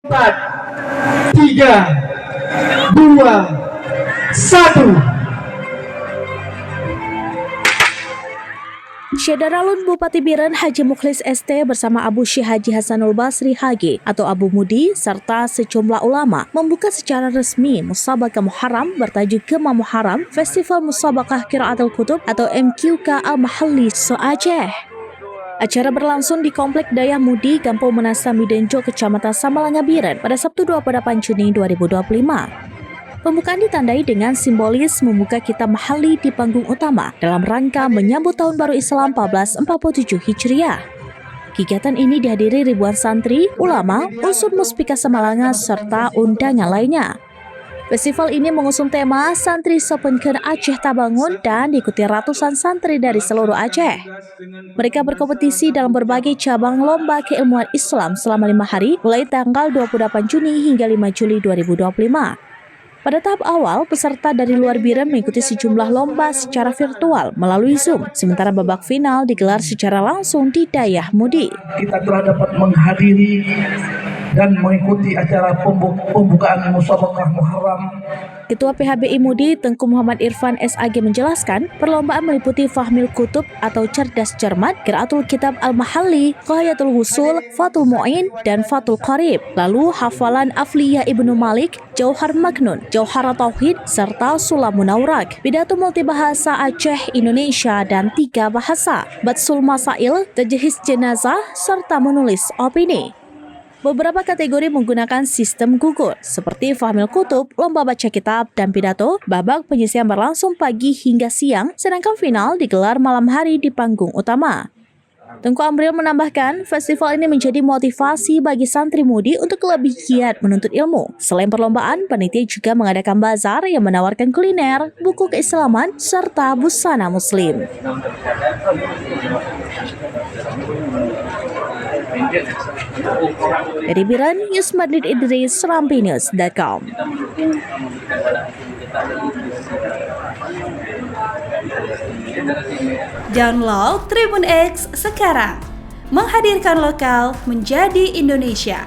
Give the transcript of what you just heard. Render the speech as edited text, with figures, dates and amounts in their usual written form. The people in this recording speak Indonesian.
4, 3, 2, 1. Syederalun Bupati Biren Haji Mukhlis ST bersama Abu Syekh Haji Hasanul Basri HG atau Abu Mudi serta sejumlah ulama membuka secara resmi Musabaqah Muharram bertajuk Gema Muharram Festival Musabaqah Qiraatul Kutub atau MQK Al-Mahalli se-Aceh. Acara berlangsung di Komplek Dayah Mudi, Kampung Menasa Midenjo, Kecamatan Samalanga, Biren pada Sabtu 28 Juni 2025. Pembukaan ditandai dengan simbolis membuka kitab Mahalli di panggung utama dalam rangka menyambut Tahun Baru Islam 1447 Hijriah. Kegiatan ini dihadiri ribuan santri, ulama, unsur Muspika Samalanga, serta undangan lainnya. Festival ini mengusung tema Santri Sopenken Aceh Tabangun dan diikuti ratusan santri dari seluruh Aceh. Mereka berkompetisi dalam berbagai cabang lomba keilmuan Islam selama 5 hari mulai tanggal 28 Juni hingga 5 Juli 2025. Pada tahap awal, peserta dari luar Biren mengikuti sejumlah lomba secara virtual melalui Zoom, sementara babak final digelar secara langsung di Dayah Mudi. Kita telah dapat menghadiri dan mengikuti acara pembukaan Musabaqah Muharram. Ketua PHBI Mudi Tengku Muhammad Irfan SAG menjelaskan, perlombaan meliputi Fahmil Kutub atau Cerdas Cermat, Qiraatul Kitab Al-Mahalli, Ghayatul Husul, Fathul Mu'in, dan Fathul Qarib. Lalu hafalan Afliyah Ibnu Malik, Jauhar Maknun, Jauhara Tauhid, serta Sulam Munawrak, pidato multibahasa Aceh, Indonesia, dan 3 bahasa, Batsul Masail, Tajhiz Jenazah, serta menulis opini. Beberapa kategori menggunakan sistem gugur, seperti Fahmil Kutub, lomba baca kitab, dan pidato. Babak penyisian berlangsung pagi hingga siang, sedangkan final digelar malam hari di panggung utama. Tengku Amril menambahkan, festival ini menjadi motivasi bagi santri mudi untuk lebih giat menuntut ilmu. Selain perlombaan, panitia juga mengadakan bazar yang menawarkan kuliner, buku keislaman, serta busana muslim. Dari Biren, Yusmadid Idris, SerampiNews.com. Download Tribun X sekarang, menghadirkan lokal menjadi Indonesia.